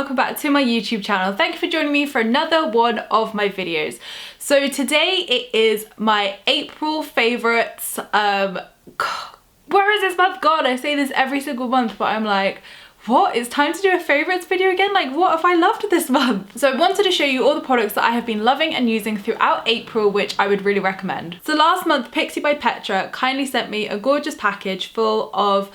welcome back to my YouTube channel. Thank you for joining me for another one of my videos. So today it is my April favourites. Where is this month gone? I say this every single month, but I'm like, what? It's time to do a favourites video again? Like, what have I loved this month? So I wanted to show you all the products that I have been loving and using throughout April, which I would really recommend. So last month, Pixi by Petra kindly sent me a gorgeous package full of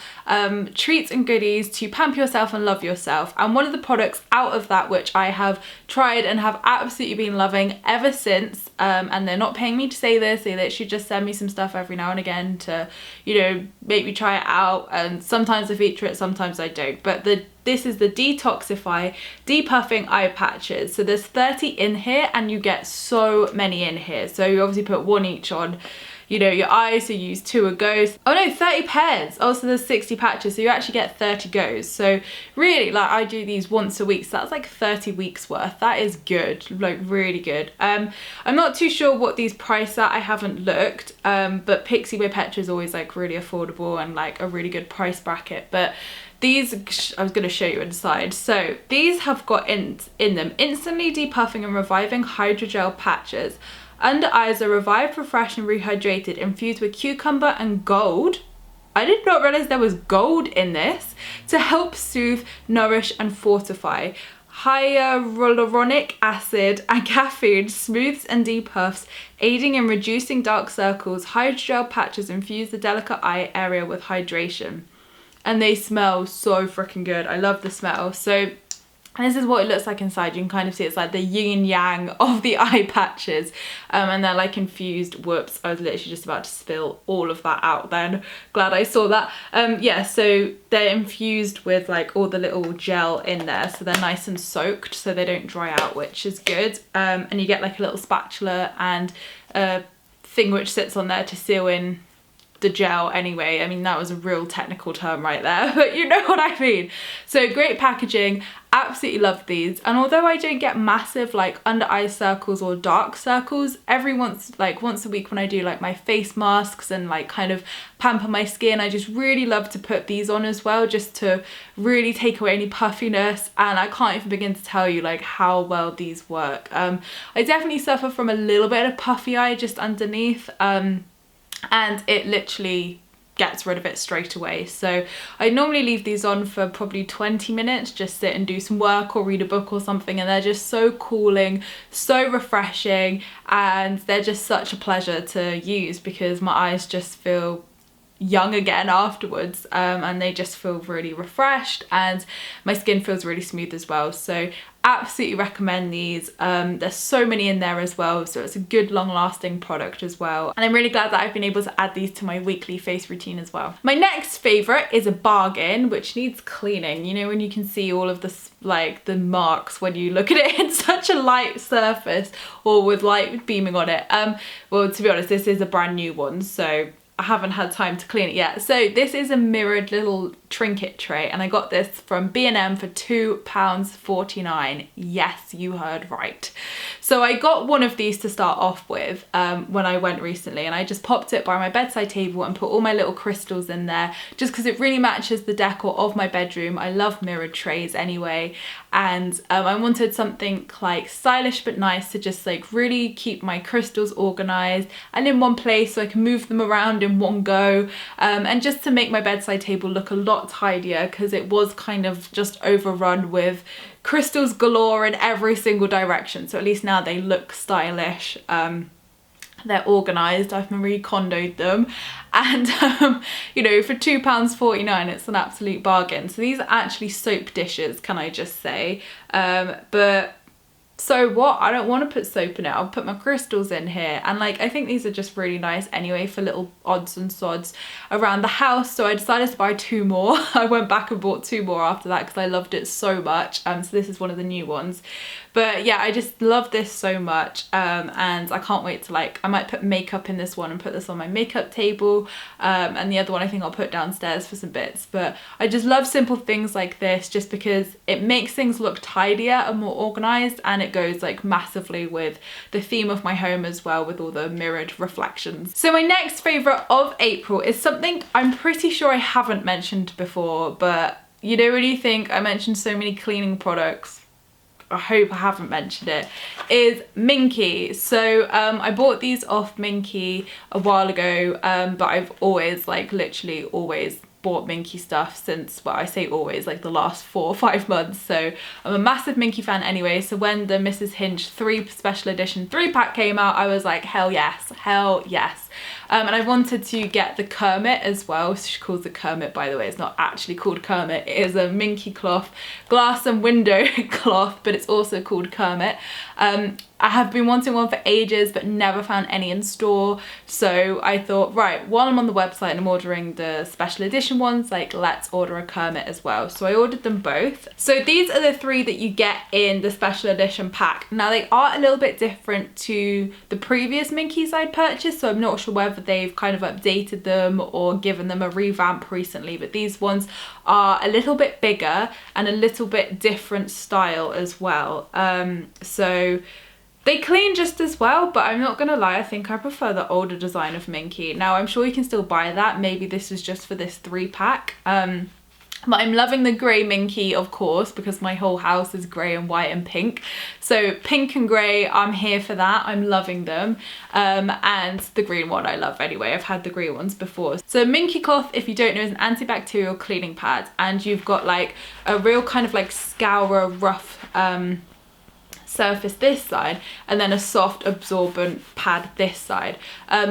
treats and goodies to pamper yourself and love yourself. And one of the products out of that, which I have tried and have absolutely been loving ever since, and they're not paying me to say this, they literally just send me some stuff every now and again to, you know, make me try it out. And sometimes I feature it, sometimes I don't. But this is the Detoxify Depuffing Eye Patches. So there's 30 in here and you get so many in here. So you obviously put one each on, you know, your eyes, so you use 2 a go. Oh no, 30 pairs. Oh, so there's 60 patches, so you actually get 30 goes. So really, like, I do these once a week, so that's like 30 weeks worth. That is good, like really good. I'm not too sure what these price at, I haven't looked, but Pixi by Petra is always like really affordable and like a really good price bracket. But these, I was going to show you inside. So these have got in them instantly depuffing and reviving hydrogel patches. Under eyes are revived, refreshed and rehydrated, infused with cucumber and gold. I did not realize there was gold in this, to help soothe, nourish and fortify. Hyaluronic acid and caffeine smooths and depuffs, aiding in reducing dark circles. Hydrogel patches infuse the delicate eye area with hydration. And they smell so freaking good. I love the smell. So this is what it looks like inside. You can kind of see it's like the yin and yang of the eye patches, and they're like infused. Whoops, I was literally just about to spill all of that out then. Glad I saw that. Yeah, so they're infused with like all the little gel in there, so they're nice and soaked so they don't dry out, which is good. And you get like a little spatula and a thing which sits on there to seal in the gel anyway. I mean, that was a real technical term right there, but you know what I mean. So great packaging, absolutely love these. And although I don't get massive like under eye circles or dark circles, every once a week when I do like my face masks and like kind of pamper my skin, I just really love to put these on as well, just to really take away any puffiness. And I can't even begin to tell you like how well these work. I definitely suffer from a little bit of puffy eye just underneath, and it literally gets rid of it straight away. So I normally leave these on for probably 20 minutes, just sit and do some work or read a book or something, and they're just so cooling, so refreshing, and they're just such a pleasure to use because my eyes just feel young again afterwards, and they just feel really refreshed, and my skin feels really smooth as well. So absolutely recommend these. There's so many in there as well, so it's a good long-lasting product as well, and I'm really glad that I've been able to add these to my weekly face routine as well. My next favourite is a bargain which needs cleaning. You know, when you can see all of this, like the marks when you look at it in such a light surface or with light beaming on it. Well, to be honest, this is a brand new one, so I haven't had time to clean it yet. So this is a mirrored little trinket tray, and I got this from B&M for £2.49. Yes, you heard right. So I got one of these to start off with when I went recently, and I just popped it by my bedside table and put all my little crystals in there just because it really matches the decor of my bedroom. I love mirrored trays anyway, and I wanted something like stylish but nice to just like really keep my crystals organized and in one place so I can move them around in one go, and just to make my bedside table look a lot tidier because it was kind of just overrun with crystals galore in every single direction. So at least now they look stylish. They're organised, I've Marie Kondo'd them, and you know, for £2.49 it's an absolute bargain. So these are actually soap dishes, can I just say, but so what? I don't want to put soap in it. I'll put my crystals in here. And like, I think these are just really nice anyway for little odds and sods around the house. So I decided to buy 2 more. I went back and bought 2 more after that because I loved it so much. So this is one of the new ones. But yeah, I just love this so much, and I can't wait to like, I might put makeup in this one and put this on my makeup table, and the other one I think I'll put downstairs for some bits. But I just love simple things like this just because it makes things look tidier and more organised, and it goes like massively with the theme of my home as well, with all the mirrored reflections. So my next favourite of April is something I'm pretty sure I haven't mentioned before, but you know when you think I mentioned so many cleaning products, I hope I haven't mentioned it, is Minky. So I bought these off Minky a while ago, but I've always, like literally always bought Minky stuff since, well, I say always, like the last 4 or 5 months. So I'm a massive Minky fan anyway. So when the Mrs. Hinch 3 special edition 3-pack came out, I was like, hell yes, hell yes. And I wanted to get the Kermit as well. She calls it Kermit, by the way. It's not actually called Kermit. It is a Minky cloth, glass and window cloth, but it's also called Kermit. I have been wanting one for ages, but never found any in store. So I thought, right, while I'm on the website and I'm ordering the special edition ones, like let's order a Kermit as well. So I ordered them both. So these are the 3 that you get in the special edition pack. Now they are a little bit different to the previous Minkies I'd purchased, so I'm not sure whether they've kind of updated them or given them a revamp recently, but these ones are a little bit bigger and a little bit different style as well. So they clean just as well, but I'm not gonna lie, I think I prefer the older design of Minky. Now I'm sure you can still buy that, maybe this is just for this 3-pack. But I'm loving the grey Minky, of course, because my whole house is grey and white and pink. So pink and grey, I'm here for that. I'm loving them. And the green one I love anyway. I've had the green ones before. So Minky cloth, if you don't know, is an antibacterial cleaning pad. And you've got like a real kind of like scourer, rough surface this side, and then a soft absorbent pad this side.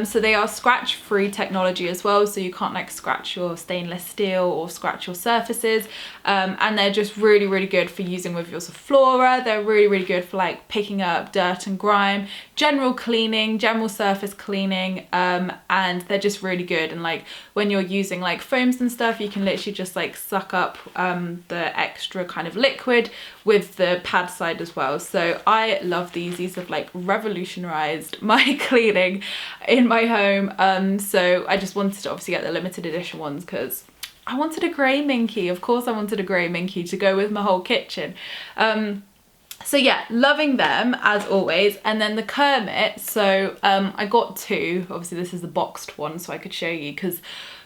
So they are scratch free technology as well, so you can't like scratch your stainless steel or scratch your surfaces, and they're just really, really good for using with your Sephora. They're really, really good for like picking up dirt and grime, general cleaning, general surface cleaning, and they're just really good. And like when you're using like foams and stuff, you can literally just like suck up the extra kind of liquid with the pad side as well. So I love these. These have like revolutionized my cleaning in my home. So I just wanted to obviously get the limited edition ones because I wanted a grey Minky. Of course I wanted a grey Minky to go with my whole kitchen. So yeah, loving them as always. And then the Kermit, so I got 2. Obviously this is the boxed one, so I could show you, because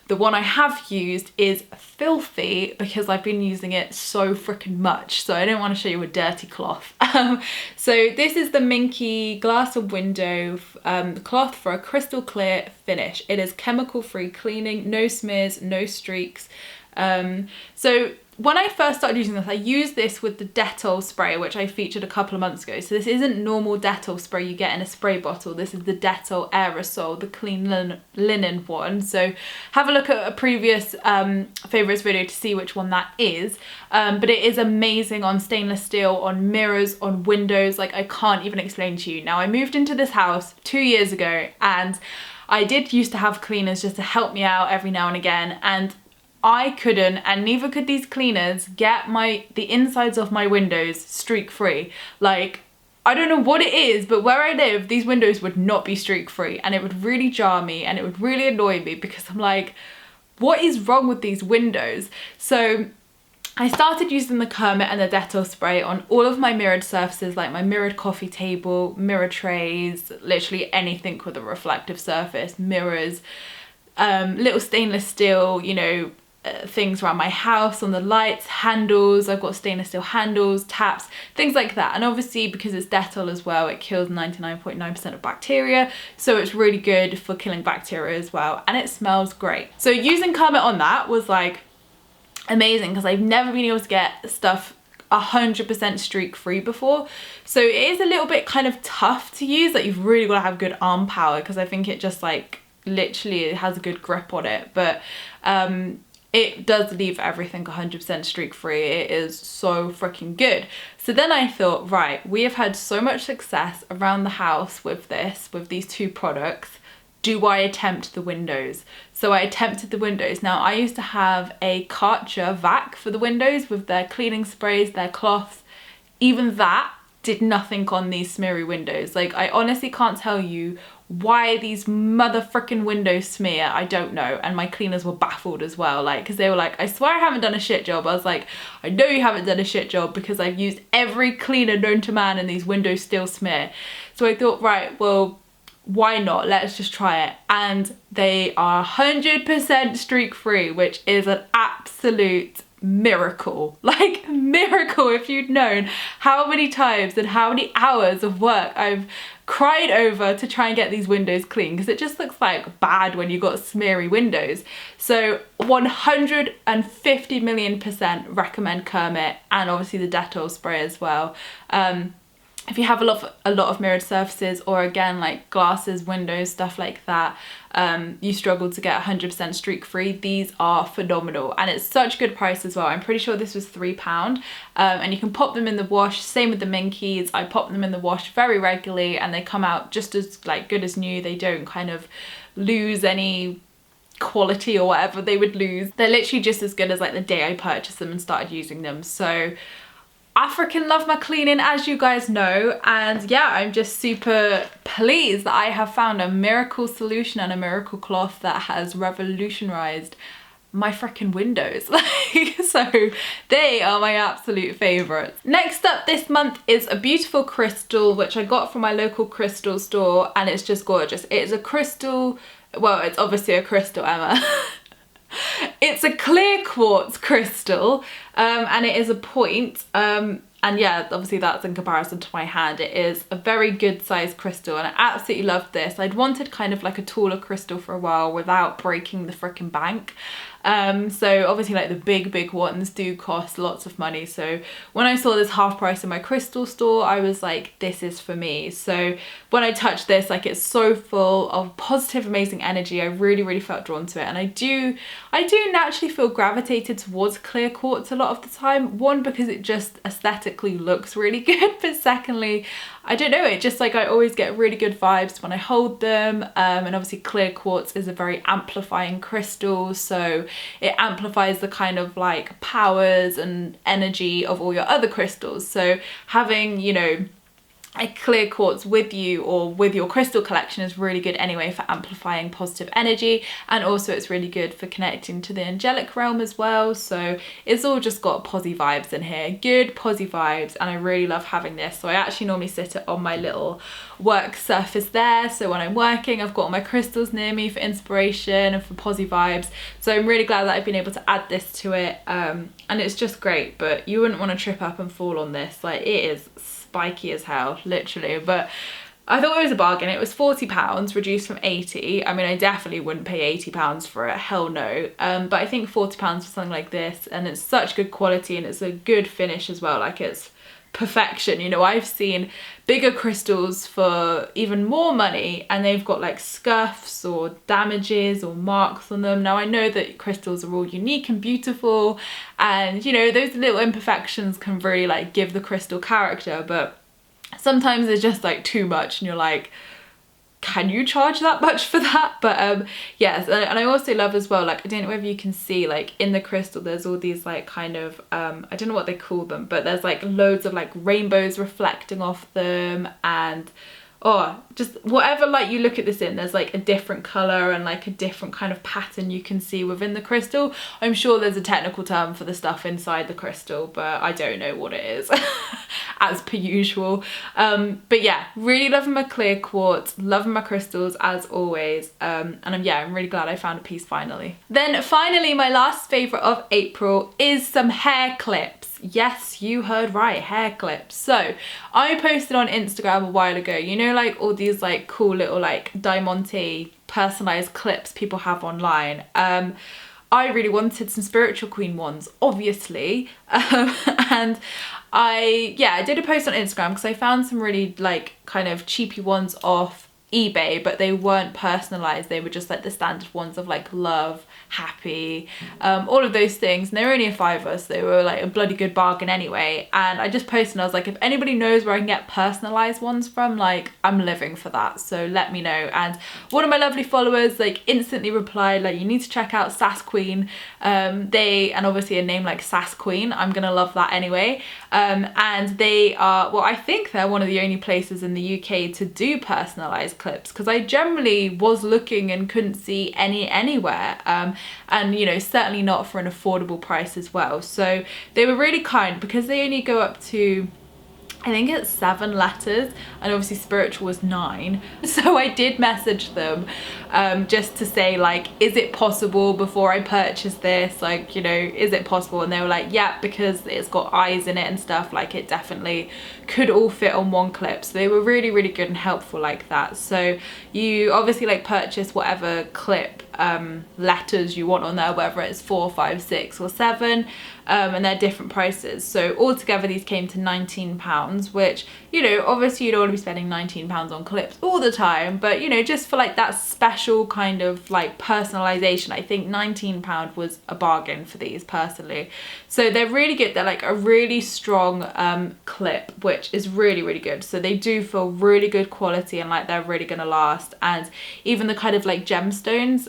the one I have used is filthy because I've been using it so freaking much. So I don't want to show you a dirty cloth. So this is the Minky glass and window cloth for a crystal clear finish. It is chemical free cleaning, no smears, no streaks. So when I first started using this, I used this with the Dettol spray, which I featured a couple of months ago. So this isn't normal Dettol spray you get in a spray bottle. This is the Dettol aerosol, the clean linen one. So have a look at a previous favorites video to see which one that is. But it is amazing on stainless steel, on mirrors, on windows. Like I can't even explain to you. Now I moved into this house 2 years ago, and I did used to have cleaners just to help me out every now and again. And I couldn't, and neither could these cleaners, get the insides of my windows streak free. Like, I don't know what it is, but where I live, these windows would not be streak free, and it would really jar me and it would really annoy me because I'm like, what is wrong with these windows? So I started using the Kermit and the Dettol spray on all of my mirrored surfaces, like my mirrored coffee table, mirror trays, literally anything with a reflective surface, mirrors, little stainless steel, you know, things around my house, on the lights, handles. I've got stainless steel handles, taps, things like that. And obviously because it's Dettol as well, it kills 99.9% of bacteria, so it's really good for killing bacteria as well, and it smells great. So using Kermit on that was like amazing because I've never been able to get stuff 100% streak free before. So it is a little bit kind of tough to use. Like you've really got to have good arm power because I think it just like literally it has a good grip on it, but it does leave everything 100% streak free. It is so freaking good. So then I thought, right, we have had so much success around the house with these 2 products. Do I attempt the windows? So I attempted the windows. Now I used to have a Karcher vac for the windows with their cleaning sprays, their cloths. Even that did nothing on these smeary windows. Like I honestly can't tell you why these mother frickin' windows smear. I don't know. And my cleaners were baffled as well, like because they were like, I swear I haven't done a shit job. I was like, I know you haven't done a shit job because I've used every cleaner known to man and these windows still smear. So I thought, right, well, why not? Let's just try it. And they are 100% streak free, which is an absolute miracle. Like, miracle. If you'd known how many times and how many hours of work I've cried over to try and get these windows clean, because it just looks like bad when you've got smeary windows. So 150 million% recommend Kermit, and obviously the Dettol spray as well. If you have a lot of mirrored surfaces, or again like glasses, windows, stuff like that, you struggle to get 100% streak free, these are phenomenal, and it's such a good price as well. I'm pretty sure this was £3, and you can pop them in the wash. Same with the Minkies, I pop them in the wash very regularly and they come out just as like good as new. They don't kind of lose any quality or whatever they would lose. They're literally just as good as like the day I purchased them and started using them. So I freaking love my cleaning, as you guys know, and yeah, I'm just super pleased that I have found a miracle solution and a miracle cloth that has revolutionized my freaking windows. So they are my absolute favorites. Next up this month is a beautiful crystal which I got from my local crystal store, and it's just gorgeous. It is a crystal, well, it's obviously a crystal, Emma. It's a clear quartz crystal, and it is a point, and yeah, obviously that's in comparison to my hand. It is a very good sized crystal, and I absolutely loved this. I'd wanted kind of like a taller crystal for a while without breaking the freaking bank. So obviously like the big ones do cost lots of money, so when I saw this half price in my crystal store, I was like, this is for me. So when I touched this, like, it's so full of positive, amazing energy. I really felt drawn to it, and I do naturally feel gravitated towards clear quartz a lot of the time. One, because it just aesthetically looks really good, but secondly, I don't know, it just like, I always get really good vibes when I hold them, and obviously clear quartz is a very amplifying crystal, so it amplifies the kind of like powers and energy of all your other crystals. So having, you know, a clear quartz with you or with your crystal collection is really good anyway for amplifying positive energy, and also it's really good for connecting to the angelic realm as well. So it's all just got posy vibes in here, good posy vibes, and I really love having this. So I actually normally sit it on my little work surface there, so when I'm working I've got all my crystals near me for inspiration and for posy vibes. So I'm really glad that I've been able to add this to it, and it's just great. But you wouldn't want to trip up and fall on this, like, it is spiky as hell, literally. But I thought it was a bargain. It was £40 reduced from 80. I mean, I definitely wouldn't pay £80 for it, hell no. But I think £40 for something like this, and it's such good quality and it's a good finish as well. Like, it's perfection. You know, I've seen bigger crystals for even more money and they've got like scuffs or damages or marks on them. Now I know that crystals are all unique and beautiful, and you know, those little imperfections can really like give the crystal character, but sometimes they're just like too much and you're like, can you charge that much for that? But yes, and I also love as well, like, I don't know whether you can see, like, in the crystal there's all these like kind of I don't know what they call them, but there's like loads of like rainbows reflecting off them, and oh, just whatever light you look at this in, there's like a different color and like a different kind of pattern you can see within the crystal. I'm sure there's a technical term for the stuff inside the crystal, but I don't know what it is as per usual. But yeah, really loving my clear quartz, loving my crystals as always, and I'm really glad I found a piece finally. Then finally, my last favorite of April is some hair clips. Yes, you heard right, hair clips. So I posted on Instagram a while ago, you know, like all these like cool little like Diamante personalized clips people have online. I really wanted some Spiritual Queen ones, obviously, and I did a post on Instagram because I found some really like kind of cheapy ones off eBay, but they weren't personalized. They were just like the standard ones of like love, happy, all of those things, and they were only a £5, so they were like a bloody good bargain anyway. And I just posted and I was like, if anybody knows where I can get personalized ones from, like, I'm living for that, so let me know. And one of my lovely followers like instantly replied, like, you need to check out Sass Queen. And obviously a name like Sass Queen, I'm gonna love that anyway. And they are, well, I think they're one of the only places in the UK to do personalized clips, because I generally was looking and couldn't see any anywhere, and you know, certainly not for an affordable price as well. So they were really kind, because they only go up to, I think it's 7 letters, and obviously spiritual was 9. So I did message them just to say, like, is it possible before I purchase this, like, you know, is it possible? And they were like, yeah, because it's got eyes in it and stuff, like it definitely could all fit on one clip. So they were really, really good and helpful like that. So you obviously like purchase whatever clip letters you want on there, whether it's 4, 5, 6 or 7, and they're different prices. So altogether these came to £19, which, you know, obviously you don't want to be spending £19 on clips all the time, but you know, just for like that special kind of like personalization, I think £19 was a bargain for these personally. So they're really good. They're like a really strong clip, which is really, really good. So they do feel really good quality, and like they're really gonna last. And even the kind of like gemstones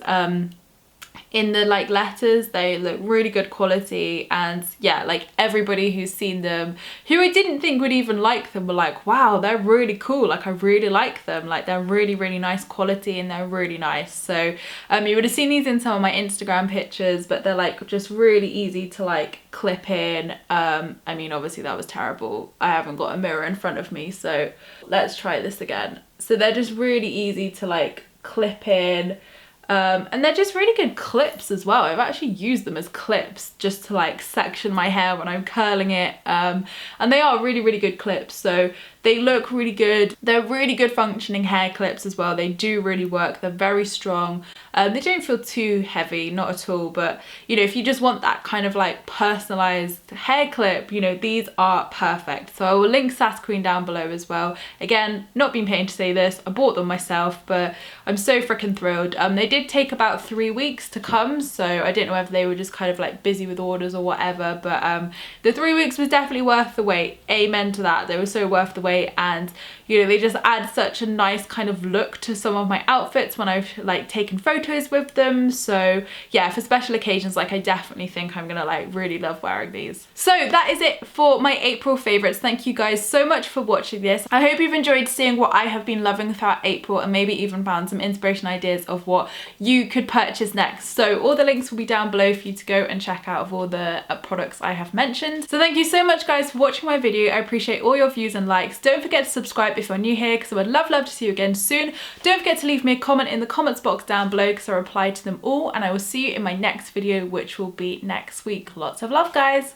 in the like letters, they look really good quality. And yeah, like everybody who's seen them who I didn't think would even like them were like, wow, they're really cool, like I really like them, like they're really, really nice quality and they're really nice. So you would have seen these in some of my Instagram pictures, but they're like just really easy to like clip in. I mean, obviously that was terrible, I haven't got a mirror in front of me, so let's try this again. So they're just really easy to like clip in. And they're just really good clips as well. I've actually used them as clips just to like section my hair when I'm curling it, and they are really, really good clips. So they look really good. They're really good functioning hair clips as well. They do really work. They're very strong. They don't feel too heavy, not at all. But you know, if you just want that kind of like personalized hair clip, you know, these are perfect. So I will link Sass Queen down below as well. Again, not being paid to say this, I bought them myself, but I'm so freaking thrilled. They did take about 3 weeks to come, so I didn't know whether they were just kind of like busy with orders or whatever, but the 3 weeks was definitely worth the wait. Amen to that. They were so worth the wait. And you know, they just add such a nice kind of look to some of my outfits when I've like taken photos with them. So yeah, for special occasions, like I definitely think I'm gonna like really love wearing these. So that is it for my April favorites. Thank you guys so much for watching this. I hope you've enjoyed seeing what I have been loving throughout April, and maybe even found some inspiration ideas of what you could purchase next. So all the links will be down below for you to go and check out of all the products I have mentioned. So thank you so much guys for watching my video. I appreciate all your views and likes. Don't forget to subscribe if you're new here, because I would love to see you again soon. Don't forget to leave me a comment in the comments box down below, because I reply to them all, and I will see you in my next video, which will be next week. Lots of love guys.